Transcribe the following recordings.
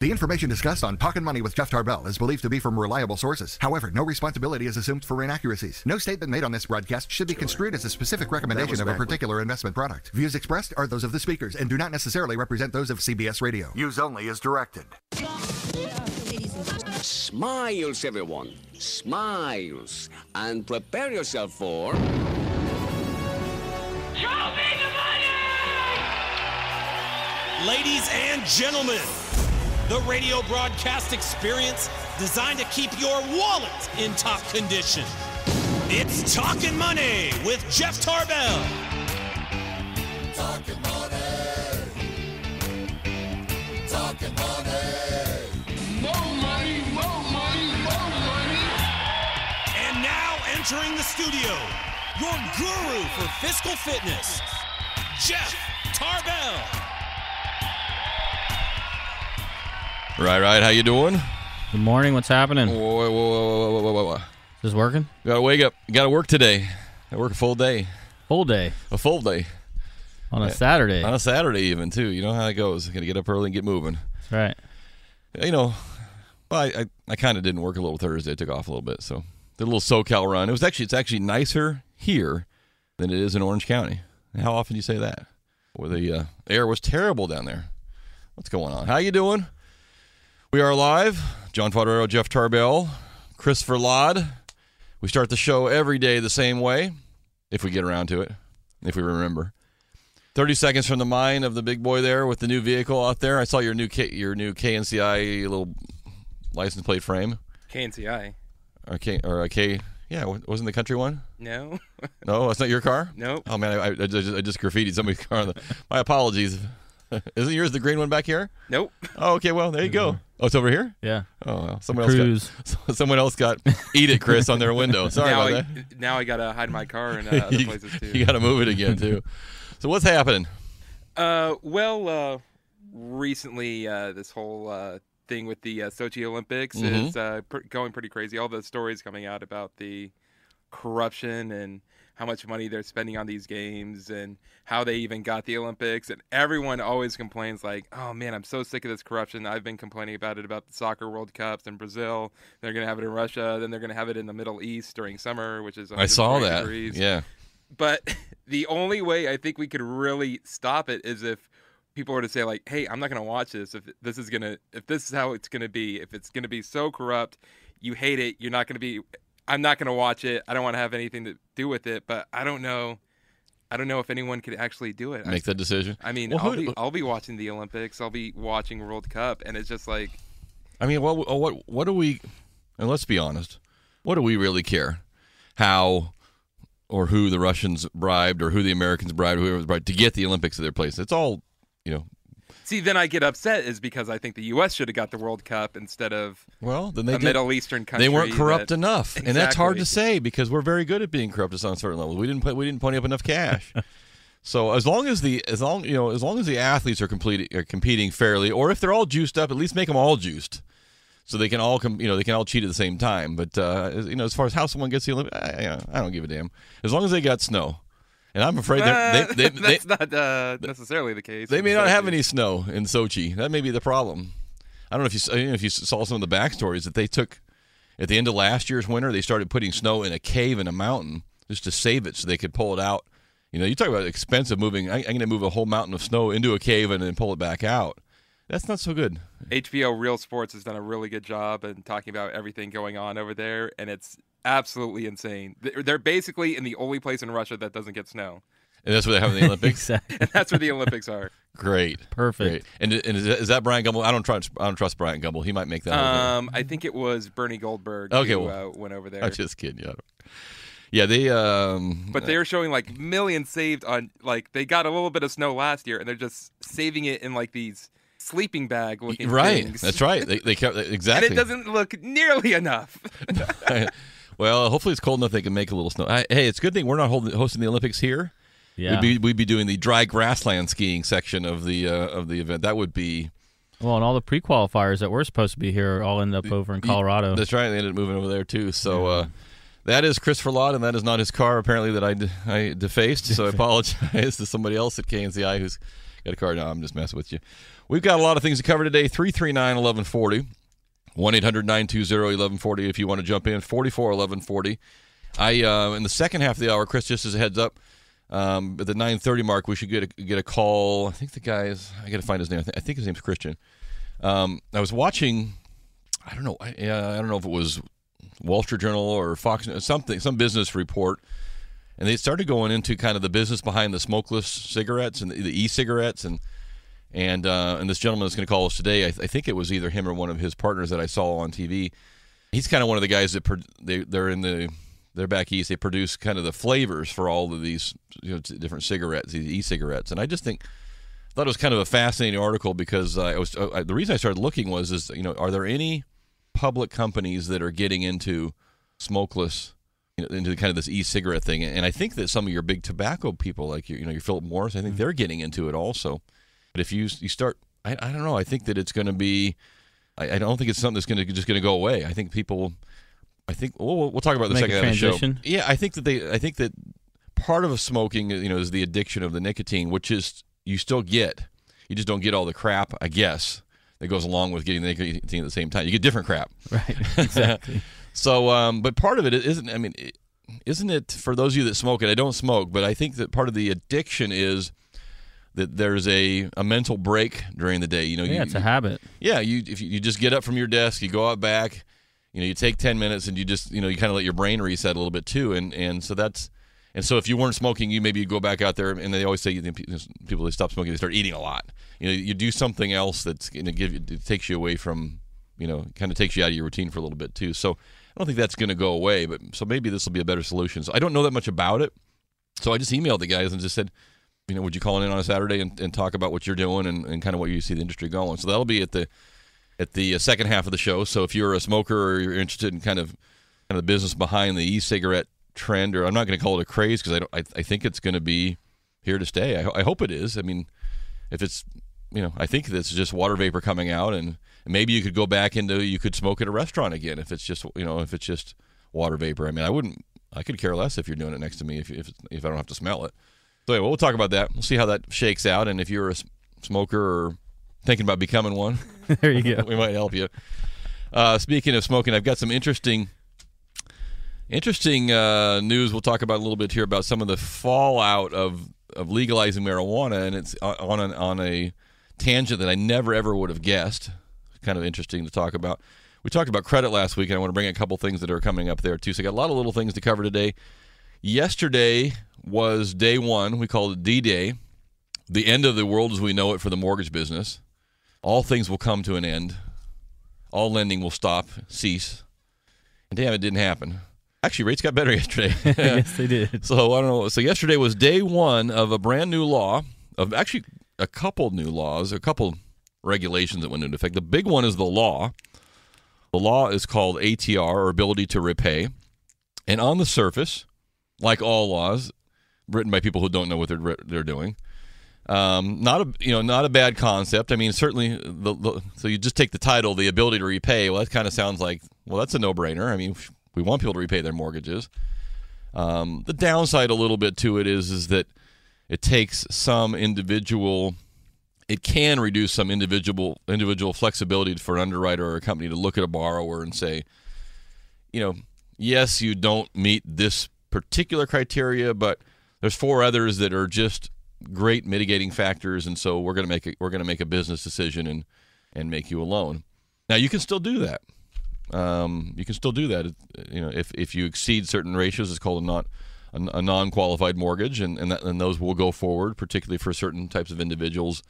The information discussed on Talkin' Money with Jeff Tarbell is believed to be from reliable sources. However, no responsibility is assumed for inaccuracies. No statement made on this broadcast should be construed as a specific recommendation of a particular investment product. Views expressed are those of the speakers and do not necessarily represent those of CBS Radio. Use only as directed. Smiles, everyone. Smiles. And prepare yourself for... Show me the money! Ladies and gentlemen, the radio broadcast experience designed to keep your wallet in top condition. It's Talkin' Money with Jeff Tarbell. Talkin' money. Talkin' money. More money, more money, more money. And now entering the studio, your guru for fiscal fitness, Jeff Tarbell. Right. How you doing? Good morning. What's happening? Whoa. Is this working? Gotta wake up. Gotta work today. I work a full day. Full day? A full day. On a Saturday? On a Saturday even, too. You know how it goes. Gotta get up early and get moving. That's right. You know, well, I kind of didn't work a little Thursday. I took off a little bit, so did a little SoCal run. It's actually nicer here than it is in Orange County. How often do you say that? Where the air was terrible down there. What's going on? How you doing? We are live. John Fodorero, Jeff Tarbell, Christopher Ladd. We start the show every day the same way, if we get around to it, if we remember. 30 seconds from the mind of the big boy there with the new vehicle out there. I saw your new KNCI little license plate frame. KNCI. Or a K. Yeah, wasn't the country one? No. No, that's not your car? Nope. Oh, man, I just graffitied somebody's car. My apologies. Isn't yours the green one back here? Nope. Oh, okay, well, there you go. Oh, it's over here? Yeah. Oh, well. Someone else got Eat It, Chris, on their window. Sorry about that. Now I got to hide my car in other places, too. You got to move it again, too. So what's happening? Recently, this whole thing with the Sochi Olympics is going pretty crazy. All the stories coming out about the corruption and how much money they're spending on these games and how they even got the Olympics. And everyone always complains like, oh, man, I'm so sick of this corruption. I've been complaining about it, about the soccer World Cups in Brazil. They're going to have it in Russia. Then they're going to have it in the Middle East during summer, which is 120 I saw that. degrees. Yeah. But the only way I think we could really stop it is if people were to say like, hey, I'm not going to watch this. If this is how it's going to be, if it's going to be so corrupt, you hate it, I'm not going to watch it. I don't want to have anything to do with it, but I don't know if anyone could actually do it. Make that decision. I mean, I'll be watching the Olympics. I'll be watching World Cup, and it's just like, I mean, what do we? And let's be honest, what do we really care? How or who the Russians bribed, or who the Americans bribed, whoever was bribed to get the Olympics to their place? It's all, See, then I get upset is because I think the U.S. should have got the World Cup instead of Middle Eastern country. They weren't corrupt enough, and that's hard to say because we're very good at being corrupt on certain levels. We didn't pony up enough cash. So as long as the athletes are competing fairly, or if they're all juiced up, at least make them all juiced, so they can all they can all cheat at the same time. But as far as how someone gets the Olympics, I don't give a damn as long as they got snow. And I'm afraid that's not necessarily the case. They may not have any snow in Sochi. That may be the problem. I don't know if you saw some of the backstories that they took at the end of last year's winter. They started putting snow in a cave in a mountain just to save it so they could pull it out. You talk about expensive moving. I'm going to move a whole mountain of snow into a cave and then pull it back out. That's not so good. HBO Real Sports has done a really good job in talking about everything going on over there, and it's absolutely insane. They're basically in the only place in Russia that doesn't get snow. And that's where they have the Olympics? Exactly. And that's where the Olympics are. Great. Perfect. Great. And is that Brian Gumbel? I don't trust Brian Gumbel. He might make that over there. I think it was Bernie Goldberg who went over there. I'm just kidding. Yeah, they... but they're showing like millions saved on... Like, they got a little bit of snow last year, and they're just saving it in like these sleeping bag looking things. That's right. They kept exactly. And it doesn't look nearly enough. Well, hopefully it's cold enough they can make a little snow. Hey, it's a good thing we're not hosting the Olympics here. Yeah, we'd be doing the dry grassland skiing section of the event. That would be. Well, and all the pre-qualifiers that were supposed to be here all end up over in Colorado. That's right. They ended up moving over there too. So that is Christopher Ladd, and that is not his car apparently that I defaced. So I apologize to somebody else at KNCI who's Got a card? No, I'm just messing with you. We've got a lot of things to cover today. 339-1140. 1-800-920-1140 if you want to jump in. 44-1140. In the second half of the hour, Chris, just as a heads up, at the 9:30 mark, we should get a call. I think the guy is. I got to find his name. I think his name's Christian. I was watching. I don't know. I don't know if it was Wall Street Journal or Fox, some business report, and they started going into kind of the business behind the smokeless cigarettes and the e-cigarettes, and this gentleman is going to call us today. I think it was either him or one of his partners that I saw on TV. He's kind of one of the guys that they're back east. They produce kind of the flavors for all of these different cigarettes, these e-cigarettes. And I just thought it was kind of a fascinating article because the reason I started looking is are there any public companies that are getting into smokeless, into kind of this e-cigarette thing? And I think that some of your big tobacco people, like your Philip Morris, I think they're getting into it also. But if you start, I don't know. I think that it's going to be. I don't think it's something that's going to go away. I think people. We'll talk about the second half of the show. Yeah, I think that part of smoking, is the addiction of the nicotine, which is you still get. You just don't get all the crap, I guess, that goes along with getting the nicotine at the same time. You get different crap. Right. Exactly. So, but part of it isn't. I mean, isn't it for those of you that smoke? And I don't smoke, but I think that part of the addiction is that there's a mental break during the day. It's a habit. Yeah, if you just get up from your desk, you go out back. You take 10 minutes and you just, you kind of let your brain reset a little bit too. And so if you weren't smoking, you go back out there, and they always say people that stop smoking, they start eating a lot. You do something else that's going to it takes you away from, kind of takes you out of your routine for a little bit too. So I don't think that's going to go away, so maybe this will be a better solution. So I don't know that much about it. So I just emailed the guys and just said, would you call in on a Saturday and talk about what you're doing and kind of what you see the industry going? So that'll be at the second half of the show. So if you're a smoker or you're interested in kind of the business behind the e-cigarette trend, or I'm not going to call it a craze because I think it's going to be here to stay. I hope it is. I mean, if it's, I think it's just water vapor coming out, and maybe you could go back you could smoke at a restaurant again if it's just, if it's just water vapor. I mean, I could care less if you're doing it next to me if I don't have to smell it. So anyway, we'll talk about that. We'll see how that shakes out, and if you're a smoker or thinking about becoming one, there you go. We might help you. Speaking of smoking, I've got some interesting news we'll talk about a little bit here about some of the fallout of legalizing marijuana, and it's on a tangent that I never ever would have guessed. Kind of interesting to talk about. We talked about credit last week, and I want to bring a couple things that are coming up there too. So I got a lot of little things to cover today. Yesterday was day one. We called it D-Day. The end of the world as we know it for the mortgage business. All things will come to an end. All lending will cease. And damn, it didn't happen. Actually, rates got better yesterday. Yes, they did. So I don't know. So yesterday was day one of a brand new law, of actually a couple new laws, a couple regulations that went into effect. The big one is the law. The law is called ATR, or Ability to Repay. And on the surface, like all laws written by people who don't know what they're doing, not a bad concept. I mean, certainly, so you just take the title, the ability to repay. Well, that kind of sounds like, well, that's a no-brainer. I mean, we want people to repay their mortgages. The downside a little bit to it is that it takes some individual. It can reduce some individual flexibility for an underwriter or a company to look at a borrower and say, yes, you don't meet this particular criteria, but there's 4 others that are just great mitigating factors, and so we're going to make a business decision and make you a loan. Now you can still do that. If you exceed certain ratios, it's called a non-qualified mortgage, and those will go forward, particularly for certain types of individuals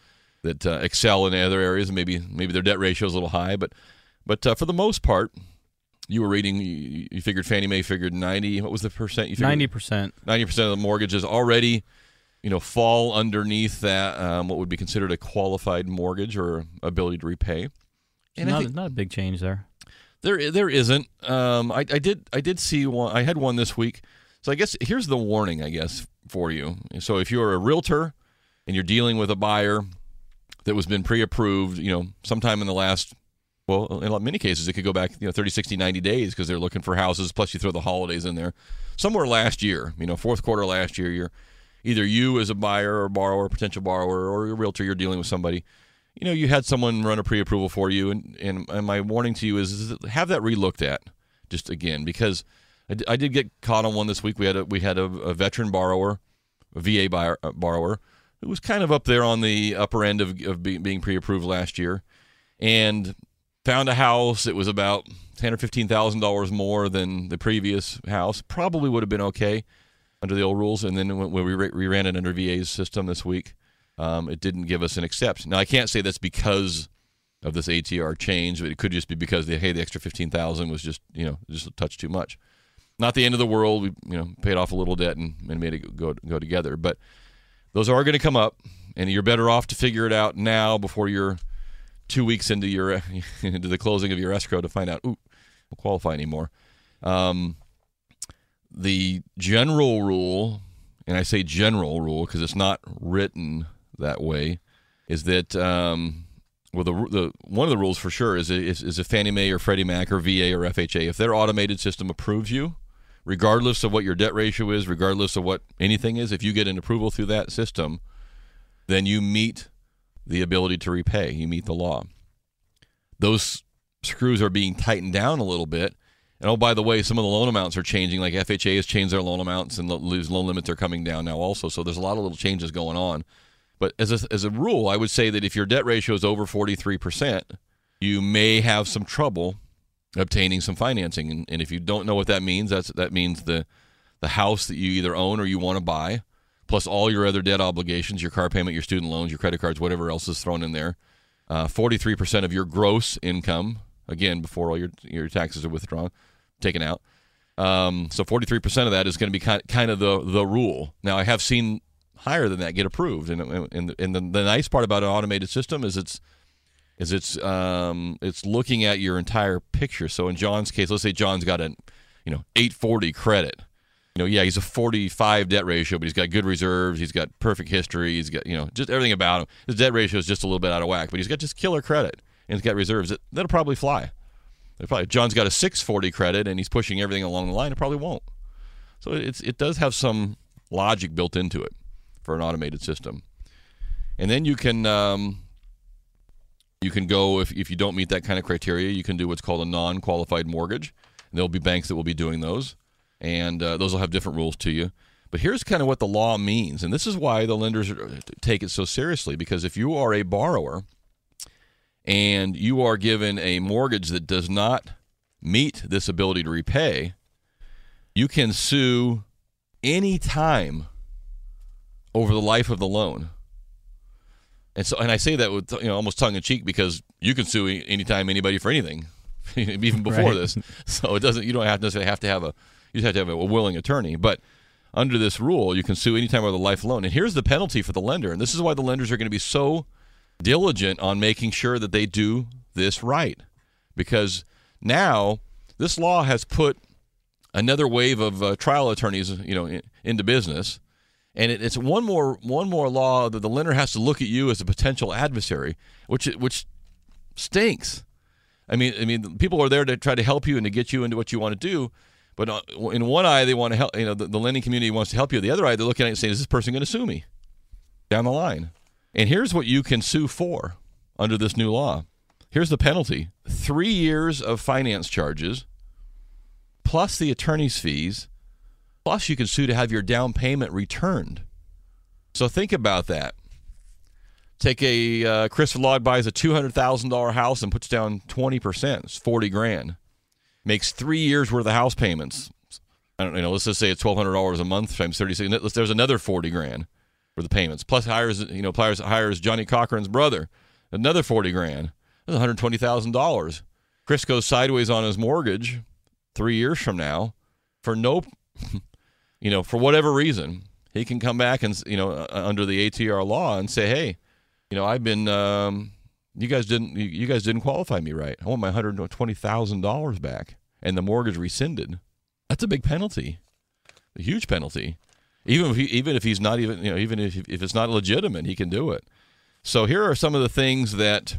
that excel in other areas. Maybe their debt ratio is a little high, but for the most part, you were reading. You figured Fannie Mae figured 90. What was the percent? You figured 90%. 90% of the mortgages already, fall underneath that what would be considered a qualified mortgage or ability to repay. And not a big change there. There isn't. I did see one. I had one this week. So I guess here's the warning, I guess, for you. So if you're a realtor and you're dealing with a buyer that was been pre-approved, sometime in the last, well, in many cases it could go back, 30, 60, 90 days because they're looking for houses. Plus you throw the holidays in there. Somewhere last year, fourth quarter last year, either you as a buyer or borrower, potential borrower, or a realtor, you're dealing with somebody, you had someone run a pre-approval for you, and my warning to you is have that relooked at, just again, because I did get caught on one this week. We had a veteran borrower, a VA borrower, who was kind of up there on the upper end of being pre-approved last year, and found a house that was about $10,000 or $15,000 more than the previous house. Probably would have been okay under the old rules, and then when we ran it under VA's system this week, it didn't give us an accept. Now, I can't say that's because of this ATR change, but it could just be because the extra $15,000 was just a touch too much. Not the end of the world. We paid off a little debt and made it go together. But those are going to come up, and you're better off to figure it out now before you're 2 weeks into into the closing of your escrow to find out, don't qualify anymore. The general rule, and I say general rule because it's not written that way, is that one of the rules for sure is if Fannie Mae or Freddie Mac or VA or FHA, if their automated system approves you, regardless of what your debt ratio is, regardless of what anything is, if you get an approval through that system, then you meet the ability to repay. You meet the law. Those screws are being tightened down a little bit. And by the way, some of the loan amounts are changing. Like FHA has changed their loan amounts, and loan limits are coming down now also. So there's a lot of little changes going on. But as a rule, I would say that if your debt ratio is over 43%, you may have some trouble obtaining some financing. And if you don't know what that means, that means the house that you either own or you want to buy, plus all your other debt obligations, your car payment, your student loans, your credit cards, whatever else is thrown in there, 43% of your gross income, again, before all your taxes are taken out. So 43% of that is going to be kind of the rule. Now, I have seen higher than that get approved, and the nice part about an automated system is it's looking at your entire picture. So in John's case, let's say John's got an 840 credit. He's a 45 debt ratio, but he's got good reserves. He's got perfect history. He's got just everything about him. His debt ratio is just a little bit out of whack, but he's got just killer credit and he's got reserves. That'll probably fly. If John's got a 640 credit and he's pushing everything along the line, it probably won't. So it does have some logic built into it for an automated system. And then you can go, if you don't meet that kind of criteria, you can do what's called a non-qualified mortgage. And there'll be banks that will be doing those, and those will have different rules to you. But here's kind of what the law means, and this is why the lenders take it so seriously, because if you are a borrower and you are given a mortgage that does not meet this ability to repay, you can sue any time over the life of the loan. And I say that with almost tongue in cheek, because you can sue anytime anybody for anything, even before this. So you don't necessarily have to have you just have to have a willing attorney. But under this rule, you can sue anytime over the life loan. And here's the penalty for the lender, and this is why the lenders are going to be so diligent on making sure that they do this right, because now this law has put another wave of trial attorneys into business. And it's one more law that the lender has to look at you as a potential adversary, which stinks. I mean, people are there to try to help you and to get you into what you want to do, but in one eye they want to help. The lending community wants to help you. The other eye, they're looking at it and saying, "Is this person going to sue me down the line?" And here's what you can sue for under this new law. Here's the penalty: 3 years of finance charges, plus the attorney's fees. Plus, you can sue to have your down payment returned. So think about that. Take Christopher Log buys a $200,000 house and puts down 20%. It's $40,000. Makes 3 years worth of house payments. I don't let's just say it's $1,200 a month times 36. There's another $40,000 for the payments. Plus hires Johnny Cochran's brother, another $40,000. That's $120,000. Chris goes sideways on his mortgage 3 years from now for for whatever reason. He can come back and under the ATR law and say, "Hey, I've been you guys didn't qualify me right. I want my $120,000 back and the mortgage rescinded." That's a big penalty, a huge penalty. Even if he's not even if it's not legitimate, he can do it. So here are some of the things that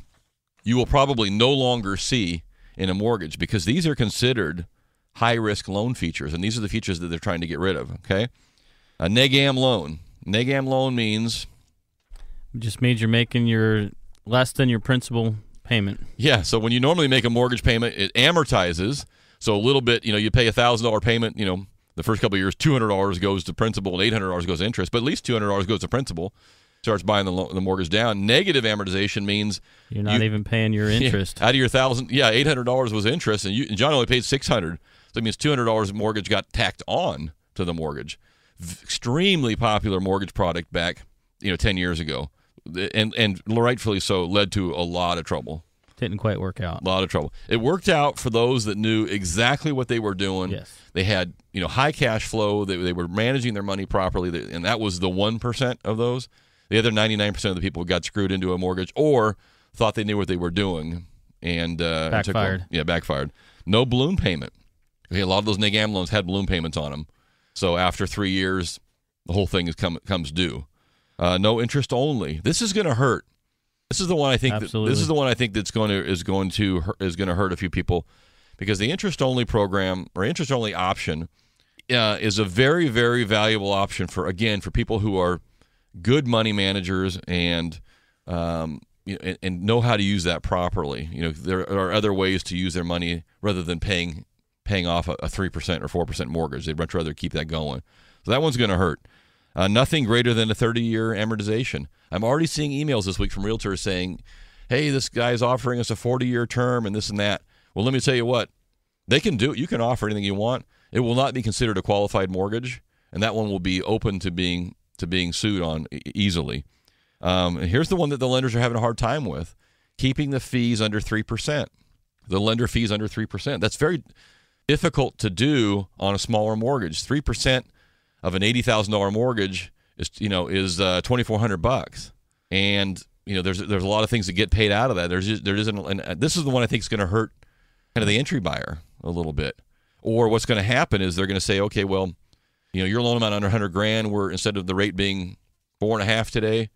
you will probably no longer see in a mortgage, because these are considered high-risk loan features, and these are the features that they're trying to get rid of, okay? A neg-am loan. Neg-Am loan means Just means you're making your less than your principal payment. Yeah, so when you normally make a mortgage payment, it amortizes. So a little bit, you pay a $1,000 payment, the first couple of years, $200 goes to principal and $800 goes to interest, but at least $200 goes to principal. Starts buying the mortgage down. Negative amortization means you're not even paying your interest. Out of your $1,000, $800 was interest, and John only paid $600. So it means $200 of mortgage got tacked on to the mortgage. Extremely popular mortgage product back, 10 years ago, and rightfully so, led to a lot of trouble. Didn't quite work out. A lot of trouble. It worked out for those that knew exactly what they were doing. Yes. They had, high cash flow. They were managing their money properly, and that was the 1% of those. The other 99% of the people got screwed into a mortgage or thought they knew what they were doing and backfired. Backfired. No balloon payment. Okay, a lot of those Neg-Am loans had balloon payments on them. So after 3 years, the whole thing comes due. No interest only. This is going to hurt. This is the one I think. This is the one I think that's going to hurt a few people, because the interest only program or interest only option is a very, very valuable option for people who are good money managers and and know how to use that properly. There are other ways to use their money rather than paying off a 3% or 4% mortgage. They'd much rather keep that going. So that one's going to hurt. Nothing greater than a 30-year amortization. I'm already seeing emails this week from realtors saying, hey, this guy's offering us a 40-year term and this and that. Well, let me tell you what. They can do it. You can offer anything you want. It will not be considered a qualified mortgage, and that one will be open to being sued on easily. And here's the one that the lenders are having a hard time with: keeping the fees under 3%. The lender fees under 3%. That's very difficult to do on a smaller mortgage. 3% of an $80,000 mortgage is $2,400, and there's a lot of things that get paid out of that. There isn't, and this is the one I think is going to hurt kind of the entry buyer a little bit. Or what's going to happen is they're going to say, okay, well, your loan amount under $100,000, we're, instead of the rate being 4.5 today,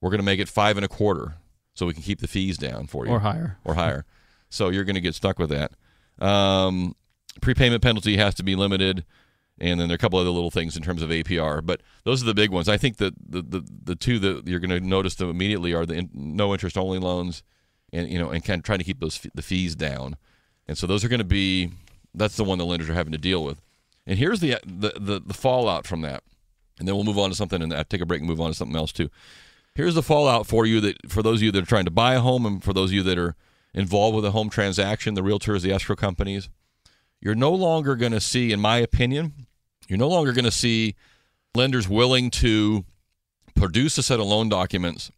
we're going to make it 5.25, so we can keep the fees down for you, or higher. So you're going to get stuck with that. Prepayment penalty has to be limited, and then there are a couple other little things in terms of APR. But those are the big ones. I think that the two that you're going to notice them immediately are the no interest only loans, and kind of trying to keep the fees down. And so those are going to be, that's the one the lenders are having to deal with. And here's the fallout from that. And then we'll move on to something, and take a break and move on to something else too. Here's the fallout for those of you that are trying to buy a home, and for those of you that are involved with a home transaction, the realtors, the escrow companies. You're no longer going to see, in my opinion, lenders willing to produce a set of loan documents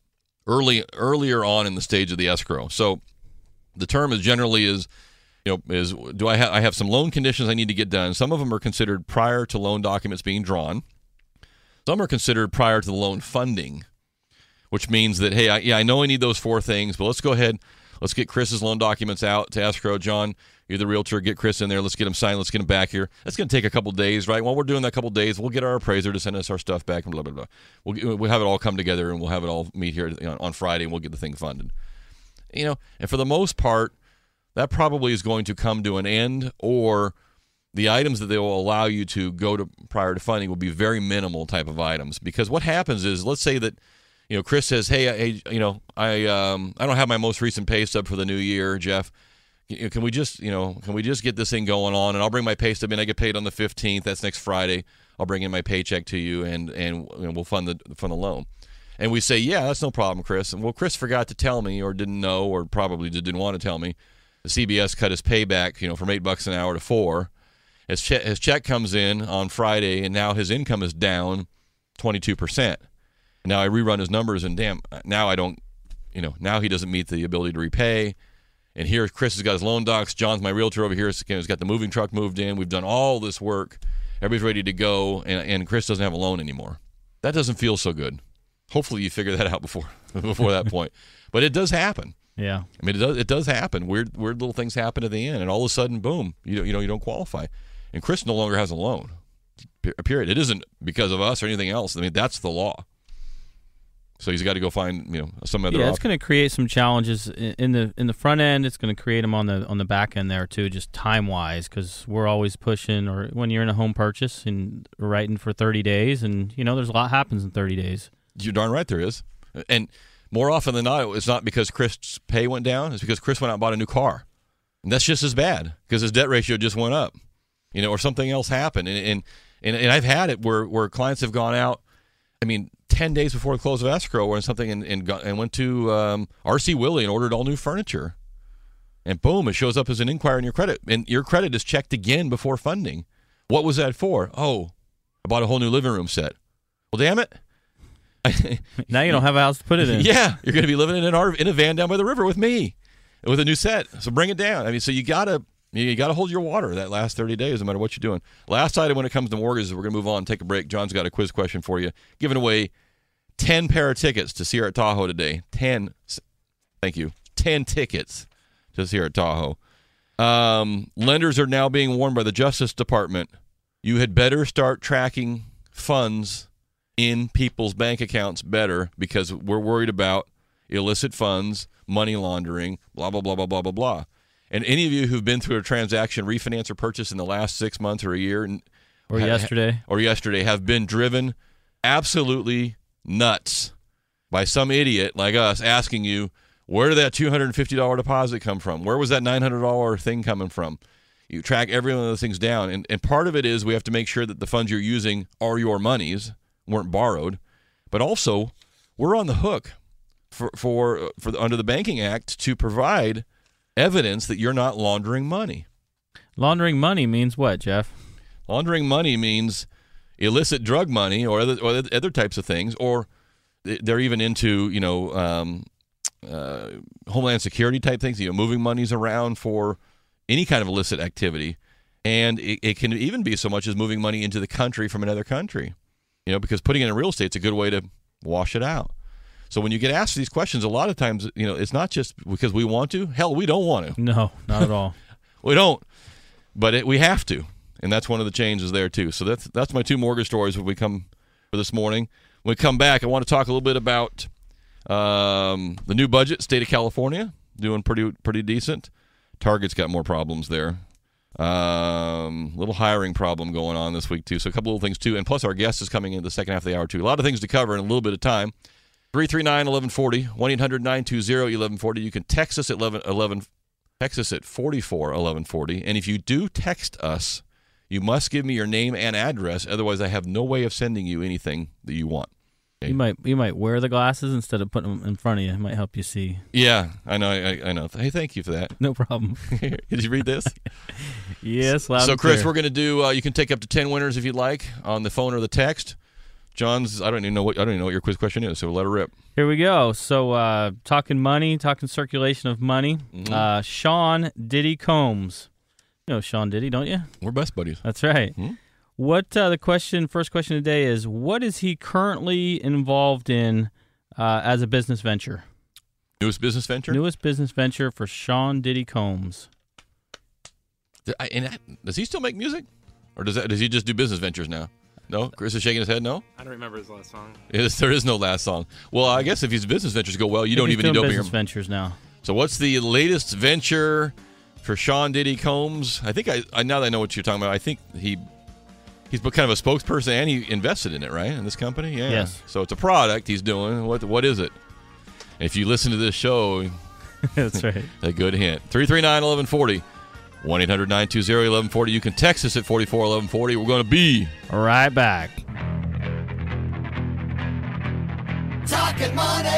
earlier on in the stage of the escrow. So the term is do I have some loan conditions I need to get done. Some of them are considered prior to loan documents being drawn. Some are considered prior to the loan funding, which means that, hey, I know I need those 4 things, but let's go ahead. Let's get Chris's loan documents out to escrow. John, you're the realtor. Get Chris in there. Let's get him signed. Let's get him back here. That's going to take a couple days, right? While we're doing that couple days, we'll get our appraiser to send us our stuff back and blah, blah, blah. We'll have it all come together, and we'll have it all meet here on Friday, and we'll get the thing funded. And for the most part, that probably is going to come to an end, or the items that they will allow you to go to prior to funding will be very minimal type of items. Because what happens is, let's say that Chris says, hey, I don't have my most recent pay stub for the new year, Jeff. Can we just get this thing going on? And I'll bring my pay stub in. I get paid on the 15th. That's next Friday. I'll bring in my paycheck to you, and we'll fund the loan. And we say, yeah, that's no problem, Chris. And well, Chris forgot to tell me, or didn't know, or probably didn't want to tell me. The CBS cut his payback, from $8 an hour to $4. His check comes in on Friday, and now his income is down 22%. Now I rerun his numbers, and damn, now I don't, now he doesn't meet the ability to repay. And here Chris has got his loan docs. John's my realtor over here. He's got the moving truck moved in. We've done all this work. Everybody's ready to go, and Chris doesn't have a loan anymore. That doesn't feel so good. Hopefully you figure that out before that point. But it does happen. Yeah. I mean, it does happen. Weird little things happen at the end, and all of a sudden, boom, you don't qualify. And Chris no longer has a loan. Period. It isn't because of us or anything else. I mean, that's the law. So he's got to go find some other. Yeah, it's going to create some challenges in the front end. It's going to create them on the back end there too, just time wise, because we're always pushing. Or when you're in a home purchase and writing for 30 days, and there's a lot happens in 30 days. You're darn right there is, and more often than not, it's not because Chris' pay went down. It's because Chris went out and bought a new car, and that's just as bad because his debt ratio just went up, or something else happened. And I've had it where clients have gone out. 10 days before the close of escrow or something and went to R.C. Willey and ordered all new furniture. And boom, it shows up as an inquiry in your credit. And your credit is checked again before funding. What was that for? Oh, I bought a whole new living room set. Well, damn it. Now you don't have a house to put it in. Yeah, you're going to be living in a van down by the river with me with a new set. So bring it down. So you got to hold your water that last 30 days no matter what you're doing. Last item when it comes to mortgages, we're going to move on and take a break. John's got a quiz question for you. Giving away 10 pair of tickets to see her at Tahoe today. 10 tickets to see her at Tahoe. Lenders are now being warned by the Justice Department. You had better start tracking funds in people's bank accounts better because we're worried about illicit funds, money laundering, blah, blah, blah, blah, blah, blah, blah. And any of you who've been through a transaction, refinance, or purchase in the last 6 months or a year or yesterday have been driven absolutely nuts by some idiot like us asking you, where did that $250 deposit come from? Where was that $900 thing coming from? You track every one of those things down. And part of it is we have to make sure that the funds you're using are your monies, weren't borrowed. But also, we're on the hook for under the Banking Act to provide evidence that you're not laundering money. Laundering money means what, Jeff? Laundering money means illicit drug money or other types of things, or they're even into Homeland Security type things, moving monies around for any kind of illicit activity, and it can even be so much as moving money into the country from another country, because putting it in real estate is a good way to wash it out. So when you get asked these questions, a lot of times, it's not just because we want to. Hell, we don't want to. No, not at all. We don't, but we have to. And that's one of the changes there, too. So that's my two mortgage stories when we come for this morning. When we come back, I want to talk a little bit about the new budget, state of California, doing pretty decent. Target's got more problems there. Little hiring problem going on this week, too. So a couple little things, too. And plus our guest is coming in the second half of the hour, too. A lot of things to cover in a little bit of time. 339-1140, 1-800-920-1140. You can text us at 44-1140. And if you do text us, you must give me your name and address. Otherwise, I have no way of sending you anything that you want. Okay? You might wear the glasses instead of putting them in front of you. It might help you see. Yeah, I know. I know. Hey, thank you for that. No problem. Did you read this? Yes, loud So, and Chris, clear. we're going to do. You can take up to 10 winners if you'd like on the phone or the text. John's. I don't even know what your quiz question is. So let her rip. Here we go. So, talking money, talking circulation of money. Mm-hmm. Sean Diddy Combs. You know Sean Diddy, don't you? We're best buddies. That's right. Mm-hmm. What first question today is, what is he currently involved in as a business venture? Newest business venture? Newest business venture for Sean Diddy Combs. Does he still make music? Or does he just do business ventures now? No? Chris is shaking his head, no? I don't remember his last song. There is no last song. Well, I guess if his business ventures go well, you don't even need to open your... business ventures now. So what's the latest venture for Sean Diddy Combs? I think now that I know what you're talking about, I think he's kind of a spokesperson and he invested in it, right? In this company? Yeah. Yes. So it's a product he's doing. What is it? And if you listen to this show, that's right. A good hint. 339-1140. 1-800-920-1140. You can text us at 44-1140. We're going to be right back. Talkin' money.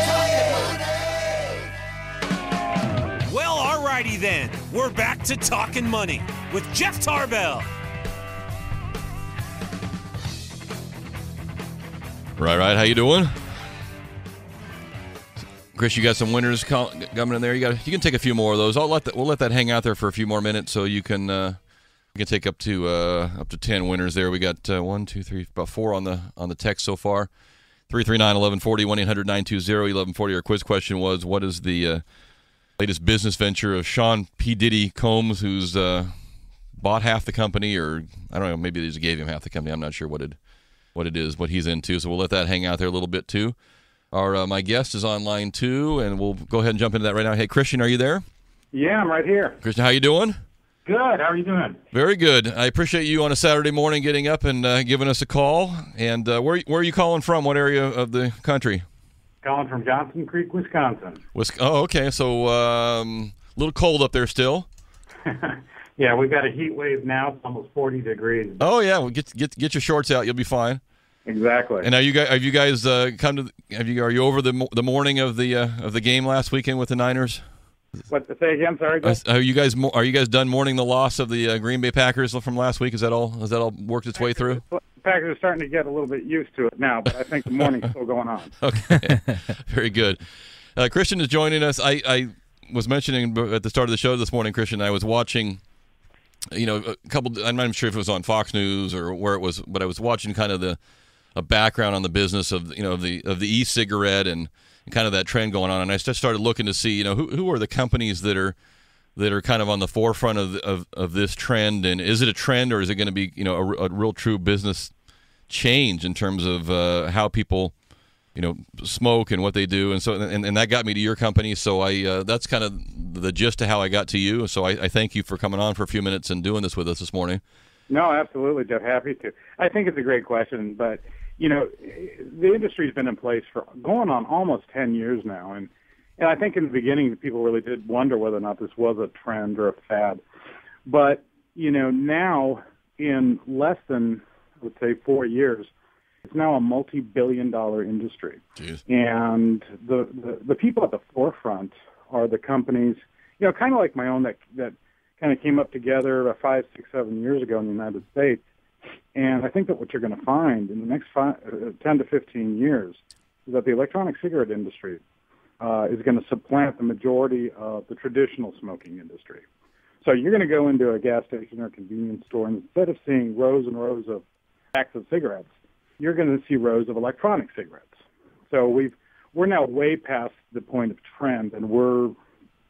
Well, alrighty then. We're back to Talkin' Money with Jeff Tarbell. Right. How you doing? Chris, you got some winners coming in there. You can take a few more of those. We'll let that hang out there for a few more minutes, so you can take up to 10 winners there. We got 1, 2, 3, about 4 on the text so far. 339-1140, 1-800-920-1140. Our quiz question was, what is the latest business venture of Sean P. Diddy Combs, who's bought half the company, or I don't know, maybe they just gave him half the company. I'm not sure what it is, what he's into. So we'll let that hang out there a little bit too. My guest is on line 2, and we'll go ahead and jump into that right now. Hey, Christian, are you there? Yeah, I'm right here. Christian, how you doing? Good. How are you doing? Very good. I appreciate you on a Saturday morning getting up and giving us a call. And where are you calling from? What area of the country? Calling from Johnson Creek, Wisconsin. Oh, okay. So a little cold up there still. Yeah, we've got a heat wave now. It's almost 40 degrees. Oh yeah, well, get your shorts out. You'll be fine. Exactly. And have you guys come to? Are you over the morning of the game last weekend with the Niners? What to say again? Sorry. Are you guys done mourning the loss of the Green Bay Packers from last week? Has that all worked its way through? The Packers are starting to get a little bit used to it now, but I think the morning's still going on. Okay, very good. Christian is joining us. I was mentioning at the start of the show this morning, Christian, I was watching, a couple. I'm not even sure if it was on Fox News or where it was, but I was watching kind of a background on the business of the e-cigarette and kind of that trend going on, and I just started looking to see who are the companies that are kind of on the forefront of this trend, and is it a trend or is it going to be a real true business change in terms of how people smoke and what they do, and so and that got me to your company. So I that's kind of the gist of how I got to you. So I thank you for coming on for a few minutes and doing this with us this morning. No, absolutely, Jeff. Happy to. I think it's a great question, but the industry's been in place for going on almost 10 years now, and I think in the beginning people really did wonder whether or not this was a trend or a fad. But now in less than, I would say, 4 years, it's now a multi-billion-dollar industry. Jeez. And the people at the forefront are the companies, kind of like my own that kind of came up together about 5, 6, 7 years ago in the United States. And I think that what you're going to find in the next 10 to 15 years is that the electronic cigarette industry is going to supplant the majority of the traditional smoking industry. So you're going to go into a gas station or a convenience store, and instead of seeing rows and rows of packs of cigarettes, you're going to see rows of electronic cigarettes. So we're now way past the point of trend, and we're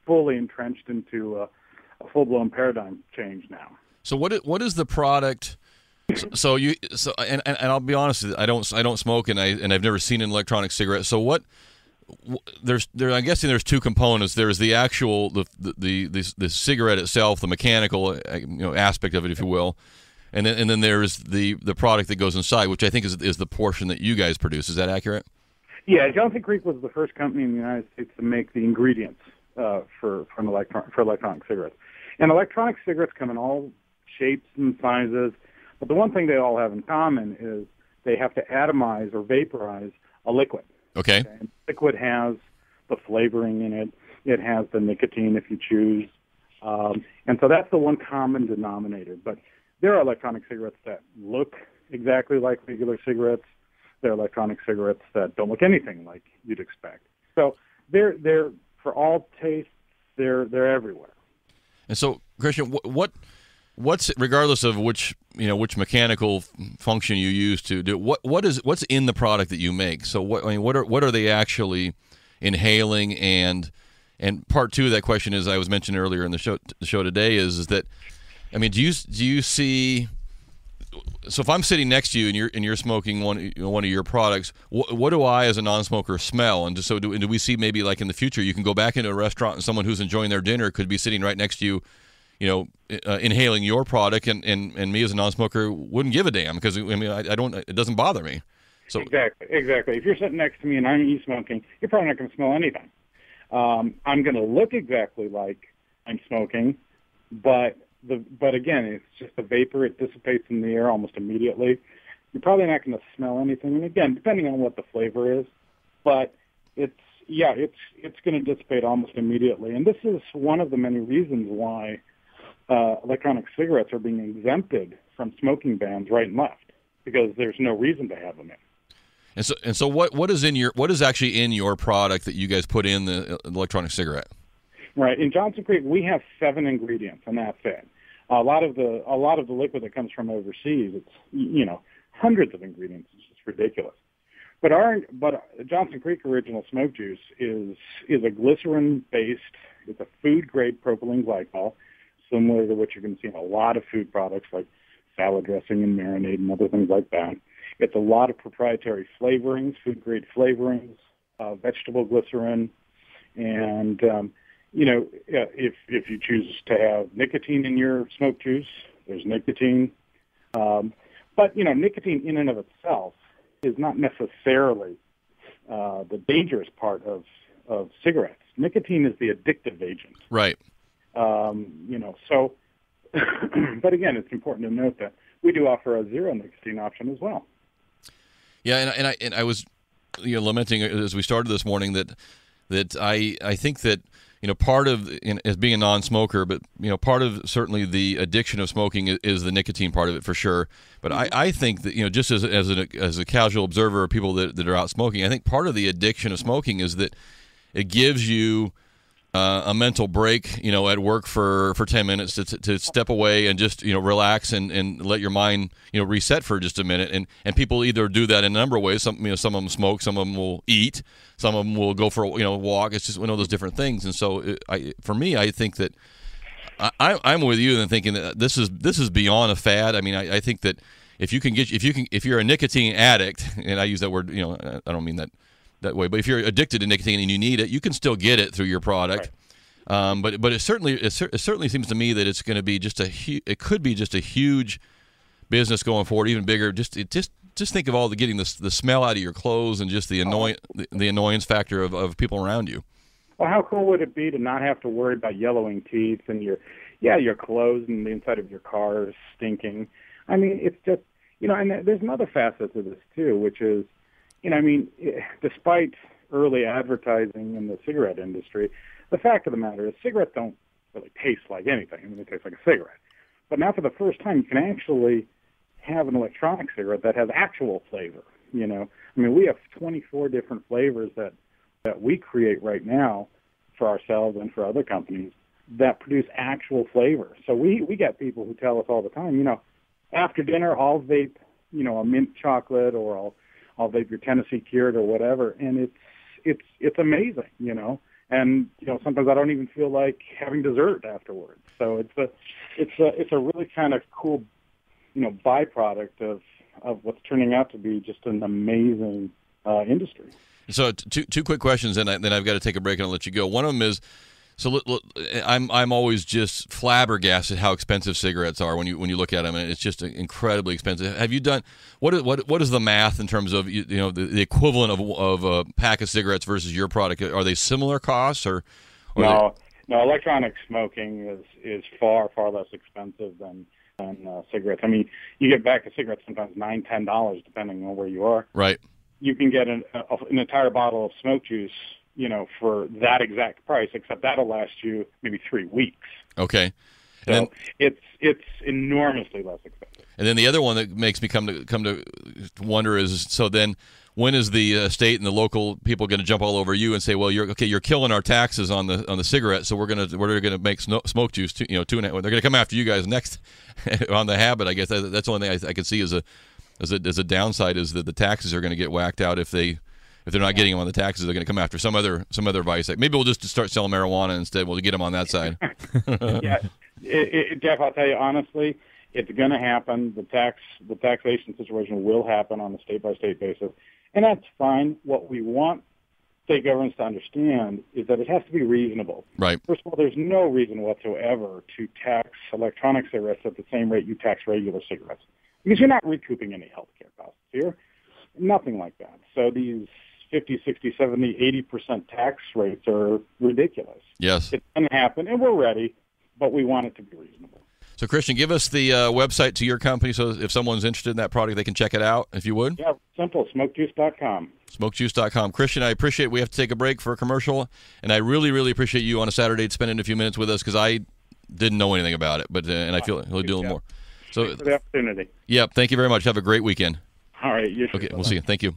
fully entrenched into a full-blown paradigm change now. So what is the product? And I'll be honest with you, I don't smoke, and I've never seen an electronic cigarette. So I'm guessing there's two components. There's the actual the cigarette itself, the mechanical aspect of it, if you will, and then there's the product that goes inside, which I think is the portion that you guys produce. Is that accurate? Yeah, Johnson Creek was the first company in the United States to make the ingredients for electronic cigarettes. And electronic cigarettes come in all shapes and sizes, but the one thing they all have in common is they have to atomize or vaporize a liquid. Okay. And liquid has the flavoring in it. It has the nicotine if you choose. And so that's the one common denominator. But there are electronic cigarettes that look exactly like regular cigarettes. There are electronic cigarettes that don't look anything like you'd expect. So they're for all tastes, they're everywhere. And so, Christian, what's regardless of which mechanical function you use to do what's in the product that you make? So what are they actually inhaling? And part two of that question is, I was mentioning earlier in the show today is that, I mean, do you see? So if I'm sitting next to you and you're smoking one of your products, what do I as a non-smoker smell? And do we see maybe like in the future you can go back into a restaurant and someone who's enjoying their dinner could be sitting right next to you, inhaling your product, and me as a non-smoker wouldn't give a damn because I don't. It doesn't bother me. So exactly. If you're sitting next to me and I'm e-smoking, you're probably not going to smell anything. I'm going to look exactly like I'm smoking, but again, it's just a vapor. It dissipates in the air almost immediately. You're probably not going to smell anything. And again, depending on what the flavor is, but it's going to dissipate almost immediately. And this is one of the many reasons why electronic cigarettes are being exempted from smoking bans right and left, because there's no reason to have them in. And so what is actually in your product that you guys put in the electronic cigarette? Right. In Johnson Creek, we have 7 ingredients, and that's it. A lot of the liquid that comes from overseas, it's hundreds of ingredients. It's just ridiculous. But Johnson Creek Original Smoke Juice is a glycerin-based. It's a food-grade propylene glycol, similar to what you're going to see in a lot of food products like salad dressing and marinade and other things like that. It's a lot of proprietary flavorings, food-grade flavorings, vegetable glycerin, and if you choose to have nicotine in your smoked juice, there's nicotine. But nicotine in and of itself is not necessarily the dangerous part of cigarettes. Nicotine is the addictive agent. Right. So, but again, it's important to note that we do offer a zero nicotine option as well. Yeah, and I was lamenting as we started this morning that I think that part of as being a non-smoker, but part of certainly the addiction of smoking is the nicotine part of it for sure. But I think that just as a casual observer of people that are out smoking, I think part of the addiction of smoking is that it gives you a mental break, at work for 10 minutes to step away and just relax and let your mind reset for just a minute. And people either do that in a number of ways. Some of them smoke, some of them will eat, some of them will go for a walk. It's just one of those different things. And so for me, I think that I'm with you in thinking that this is beyond a fad. I mean, I think that if you're a nicotine addict, and I use that word, I don't mean that way, but if you're addicted to nicotine and you need it, you can still get it through your product. Right. But it certainly seems to me that it's going to be it could be just a huge business going forward, even bigger. Just think of all getting the smell out of your clothes and just the annoyance factor of people around you. Well, how cool would it be to not have to worry about yellowing teeth and your clothes and the inside of your car is stinking? I mean, it's just and there's another facet to this too, which is, despite early advertising in the cigarette industry, the fact of the matter is cigarettes don't really taste like anything. I mean, they taste like a cigarette. But now for the first time, you can actually have an electronic cigarette that has actual flavor, we have 24 different flavors that we create right now for ourselves and for other companies that produce actual flavor. So we get people who tell us all the time, after dinner, I'll vape, a mint chocolate, or I'll vape your Tennessee Cured or whatever, and it's amazing, And sometimes I don't even feel like having dessert afterwards. So it's a really kind of cool, byproduct of what's turning out to be just an amazing industry. So two quick questions, and then I've got to take a break and I'll let you go. One of them is, I'm always just flabbergasted how expensive cigarettes are when you look at them, and it's just incredibly expensive. Have you done what is the math in terms of the equivalent of a pack of cigarettes versus your product? Are they similar costs or no? Electronic smoking is far less expensive than cigarettes. I mean, you get back to cigarettes sometimes $9-10 depending on where you are. Right. You can get an entire bottle of smoke juice, for that exact price, except that'll last you maybe 3 weeks. Okay. So it's enormously less expensive. And then the other one that makes me come to wonder is, so then when is the state and the local people going to jump all over you and say, well, you're killing our taxes on the cigarette, so we're gonna make smoke juice too, they're going to come after you guys next on the habit. I guess that's the only thing I can see as a downside is that the taxes are going to get whacked out if they're not getting them on the taxes. They're going to come after some other vice. Maybe we'll just start selling marijuana instead. We'll get them on that side. Yeah, Jeff, I'll tell you honestly, it's going to happen. The taxation situation will happen on a state-by-state basis, and that's fine. What we want state governments to understand is that it has to be reasonable. Right. First of all, there's no reason whatsoever to tax electronic cigarettes at the same rate you tax regular cigarettes, because you're not recouping any health care costs here. Nothing like that. So these 50, 60, 70, 80% tax rates are ridiculous. Yes. It's going to happen, and we're ready, but we want it to be reasonable. So, Christian, give us the website to your company so if someone's interested in that product, they can check it out, if you would. Yeah, simple, smokejuice.com. Smokejuice.com. Christian, I appreciate we have to take a break for a commercial, and I really, really appreciate you on a Saturday spending a few minutes with us because I didn't know anything about it, but and I feel he'll do a little more. So, thanks for the opportunity. Yeah, thank you very much. Have a great weekend. All right. You too. Okay, we'll see you. Thank you.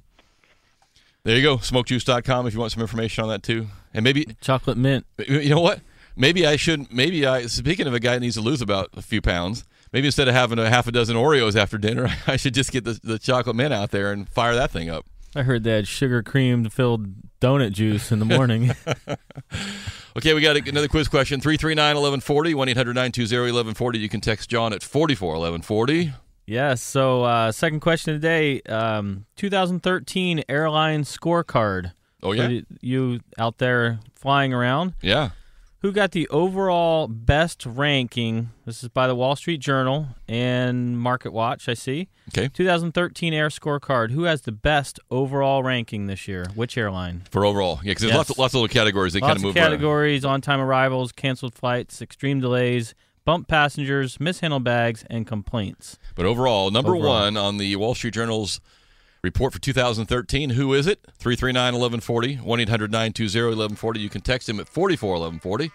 There you go, smokejuice.com if you want some information on that too. And maybe chocolate mint. You know what? Speaking of a guy that needs to lose about a few pounds, maybe instead of having a half a dozen Oreos after dinner, I should just get the chocolate mint out there and fire that thing up. I heard they had sugar cream filled donut juice in the morning. Okay, we got another quiz question. 339-1140, 1-800-920-1140. You can text John at 441140. Yes, so second question today, 2013 airline scorecard. Oh, yeah. For you out there flying around. Yeah. Who got the overall best ranking? This is by the Wall Street Journal and Market Watch, I see. Okay. 2013 Air Scorecard. Who has the best overall ranking this year? Which airline? For overall. Yeah, because there's lots of little categories that kind of move Lots of categories, on-time arrivals, canceled flights, extreme delays, bump passengers, mishandled bags, and complaints. But overall, number one on the Wall Street Journal's report for 2013, who is it? 339-1140, 1-800-920-1140. You can text him at 44-1140.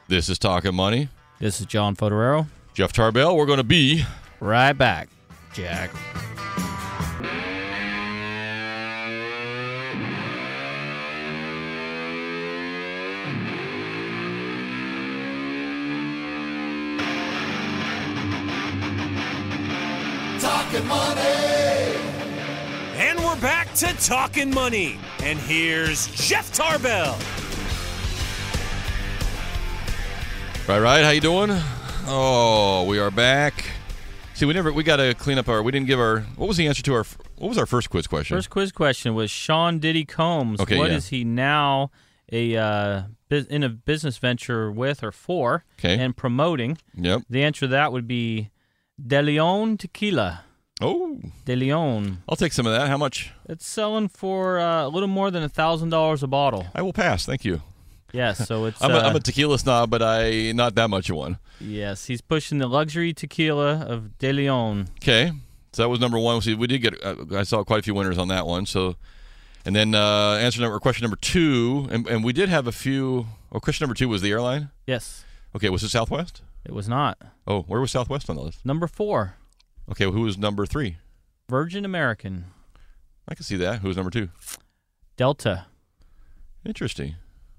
This is Talkin' Money. This is John Fodorero. Jeff Tarbell. We're going to be right back, Jack. Talkin' Money. And we're back to Talkin' Money. And here's Jeff Tarbell. Right. How you doing? Oh, we are back. See, we got to clean up we didn't give what was the answer to what was our first quiz question? First quiz question was Sean Diddy Combs. Okay, What is he now in a business venture with or for and promoting? Yep. The answer to that would be De Leon Tequila. Oh. De Leon. I'll take some of that. How much? It's selling for a little more than $1,000 a bottle. I will pass. Thank you. Yes, so it's... I'm a tequila snob, but not that much of one. Yes, he's pushing the luxury tequila of De Leon. Okay, so that was number one. See, we did get... I saw quite a few winners on that one. So, and then question number two, and we did have a few... Oh, question number two was the airline? Yes. Okay, was it Southwest? It was not. Oh, where was Southwest on the list? Number 4. Okay, well, who was number 3? Virgin American. I can see that. Who was number 2? Delta. Interesting.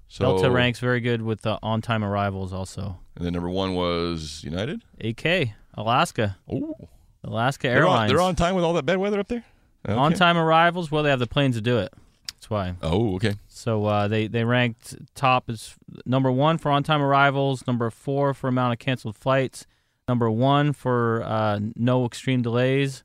So, Delta ranks very good with on-time arrivals also. And then number 1 was United? AK, Alaska. Oh. Alaska Airlines. They're on time with all that bad weather up there? Okay. On-time arrivals, well, they have the planes to do it. That's why. Oh, okay. So they ranked top as number 1 for on-time arrivals, number 4 for amount of canceled flights, number 1 for no extreme delays,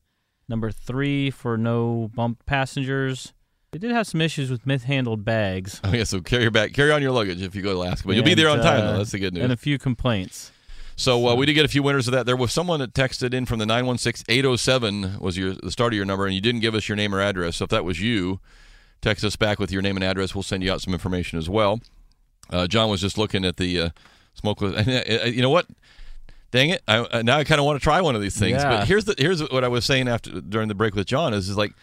number 3 for no bumped passengers. They did have some issues with mishandled bags. Oh, yeah, so carry on your luggage if you go to Alaska. But you'll be there on time, though. That's the good news. And a few complaints. So we did get a few winners of that. There was someone that texted in from the 916-807 was the start of your number, and you didn't give us your name or address. So if that was you, text us back with your name and address. We'll send you out some information as well. John was just looking at the smokeless. You know what? Dang it! Now I kind of want to try one of these things. Yeah. But here's what I was saying during the break with John is like,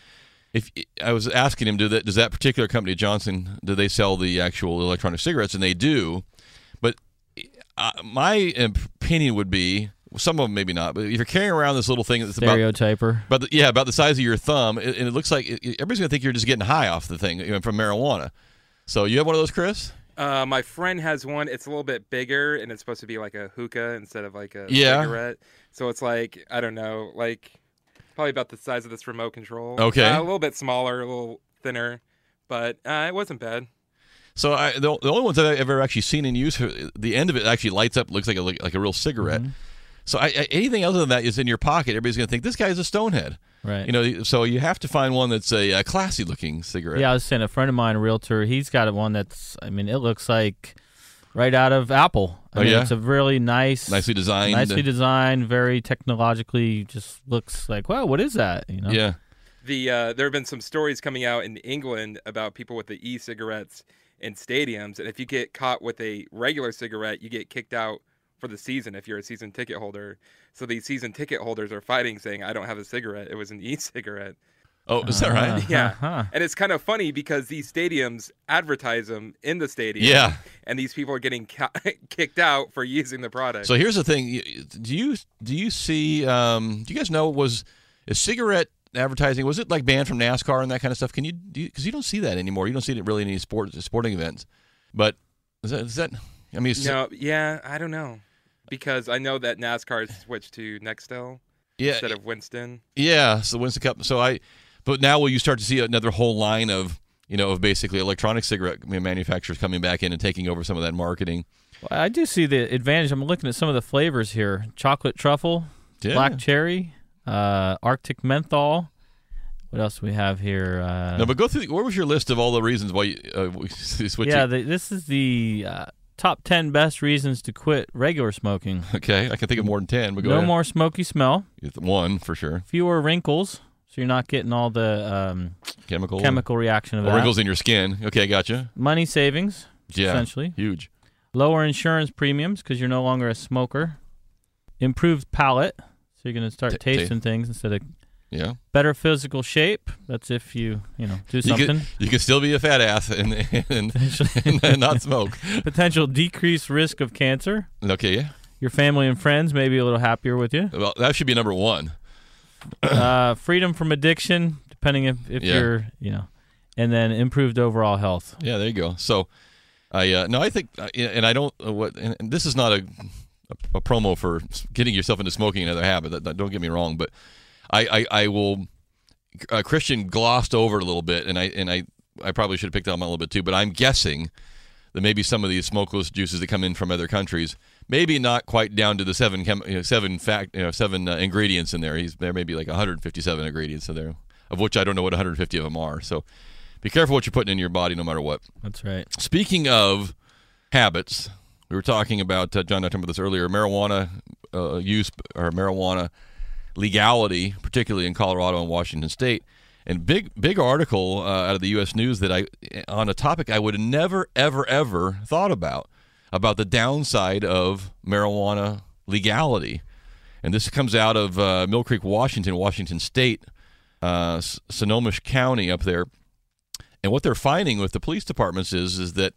if I was asking him, does that particular company, Johnson, do they sell the actual electronic cigarettes? And they do. But my opinion would be, some of them maybe not, but if you're carrying around this little thing that's stereotyper, about the size of your thumb, and it looks like everybody's gonna think you're just getting high off the thing, from marijuana. So you have one of those, Chris? My friend has one. It's a little bit bigger, and it's supposed to be like a hookah instead of like a cigarette. So it's like, I don't know, like probably about the size of this remote control. Okay. A little bit smaller, a little thinner, but it wasn't bad. So the only ones that I've ever actually seen in use, the end of it actually lights up, looks like a real cigarette. Mm-hmm. So anything other than that is in your pocket, everybody's going to think this guy's a stonehead. Right. So you have to find one that's a classy-looking cigarette. Yeah, I was saying a friend of mine, a realtor, he's got one that's, it looks like right out of Apple. I mean, it's a really nicely designed, very technologically, just looks like, wow, what is that? Yeah. There have been some stories coming out in England about people with the e-cigarettes in stadiums, and if you get caught with a regular cigarette, you get kicked out for the season if you're a season ticket holder. So these season ticket holders are fighting, saying, I don't have a cigarette. It was an e-cigarette. Oh, is that right? Yeah. And it's kind of funny because these stadiums advertise them in the stadium. Yeah. And these people are getting kicked out for using the product. So here's the thing. Do you see, do you guys know, is cigarette advertising, was it like banned from NASCAR and that kind of stuff? Because you don't see that anymore. You don't see it really in any sporting events. But is that I mean, I don't know. Because I know that NASCAR switched to Nextel instead of Winston. Yeah, so Winston Cup. But now will you start to see another whole line of basically electronic cigarette manufacturers coming back in and taking over some of that marketing? Well, I do see the advantage. I'm looking at some of the flavors here: chocolate truffle, black cherry, Arctic menthol. What else do we have here? No, but go through. What was your list of all the reasons why you switch? Yeah, this is the top 10 best reasons to quit regular smoking. Okay, I can think of more than 10. But go no ahead. more smoky smell. One for sure. Fewer wrinkles, so you're not getting all the chemical reaction of that. Wrinkles in your skin. Okay, gotcha. Money savings, essentially. Huge. Lower insurance premiums because you're no longer a smoker. Improved palate, so you're going to start tasting things instead of. Yeah. Better physical shape. That's if you do something. You can still be a fat ass and not smoke. Potential decreased risk of cancer. Okay, yeah. Your family and friends may be a little happier with you. Well, that should be number one. Freedom from addiction, depending if you're, and then improved overall health. Yeah, there you go. So, I think, and I don't, and this is not a promo for getting yourself into smoking another habit. Don't get me wrong, but I will. Christian glossed over it a little bit, and I probably should have picked on him a little bit too. But I'm guessing that maybe some of these smokeless juices that come in from other countries, maybe not quite down to the seven ingredients in there. There may be like 157 ingredients in there, of which I don't know what 150 of them are. So be careful what you're putting in your body, no matter what. That's right. Speaking of habits, we were talking about John. I talked about this earlier. Marijuana use or marijuana legality, particularly in Colorado and Washington State, and big article out of the U.S. News that on a topic I would have never ever thought about the downside of marijuana legality, and this comes out of Mill Creek, Washington State, Sonoma County up there, and what they're finding with the police departments is that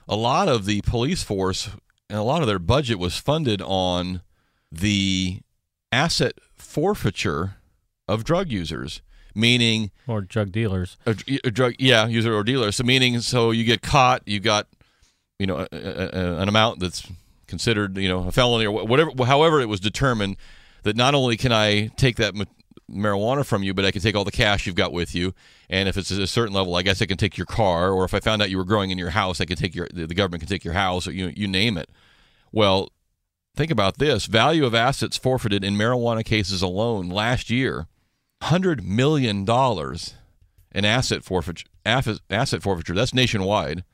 a lot of the police force and a lot of their budget was funded on the asset forfeiture of drug users, meaning or drug dealers, user or dealer. So you get caught, you got an amount that's considered a felony or whatever. However, it was determined that not only can I take that marijuana from you, but I can take all the cash you've got with you, and if it's at a certain level, I guess I can take your car, or if I found out you were growing in your house, I could take the government can take your house, or you name it. Well, think about this. Value of assets forfeited in marijuana cases alone last year, $100 million in asset forfeiture. That's nationwide.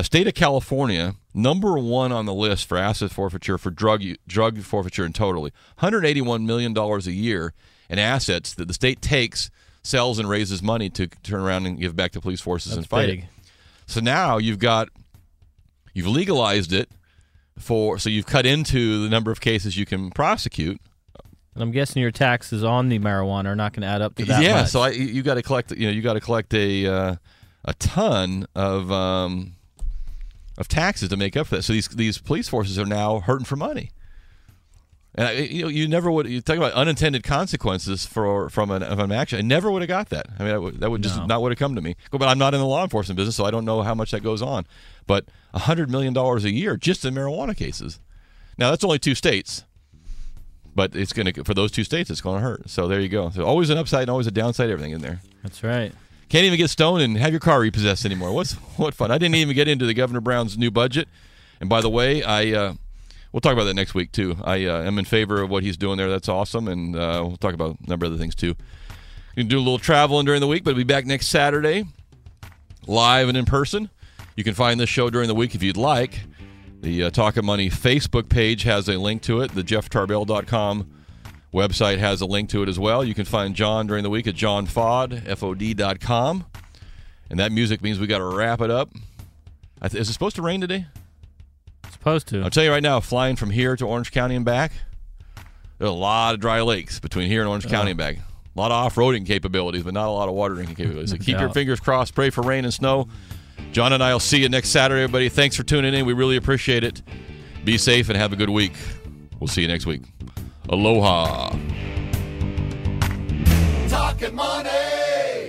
State of California, number one on the list for asset forfeiture for drug forfeiture in total. $181 million a year in assets that the state takes, sells, and raises money to turn around and give back to police forces and fight it. So now you've legalized it. So you've cut into the number of cases you can prosecute. And I'm guessing your taxes on the marijuana are not going to add up to that. Yeah, much. so you got to collect. You got to collect a ton of taxes to make up for that. So these police forces are now hurting for money. And you never would. You talk about unintended consequences from an action. I never would have got that. I mean, that would just not would have come to me. But I'm not in the law enforcement business, so I don't know how much that goes on. But $100 million a year just in marijuana cases. Now that's only 2 states, but it's going to for those 2 states it's going to hurt. So there you go. So always an upside and always a downside. Everything in there. That's right. Can't even get stoned and have your car repossessed anymore. What fun! I didn't even get into the Governor Brown's new budget. And by the way, we'll talk about that next week too. I am in favor of what he's doing there. That's awesome, and we'll talk about a number of other things too. You can do a little traveling during the week, but we'll be back next Saturday, live and in person. You can find this show during the week if you'd like. The Talkin' Money Facebook page has a link to it. The JeffTarbell.com website has a link to it as well. You can find John during the week at johnfod.com. And that music means we got to wrap it up. Is it supposed to rain today? Supposed to. I'll tell you right now, flying from here to Orange County and back, there's a lot of dry lakes between here and Orange County and back. A lot of off-roading capabilities, but not a lot of water drinking capabilities. So keep your fingers crossed. Pray for rain and snow. John and I will see you next Saturday, everybody. Thanks for tuning in. We really appreciate it. Be safe and have a good week. We'll see you next week. Aloha. Talkin' Money.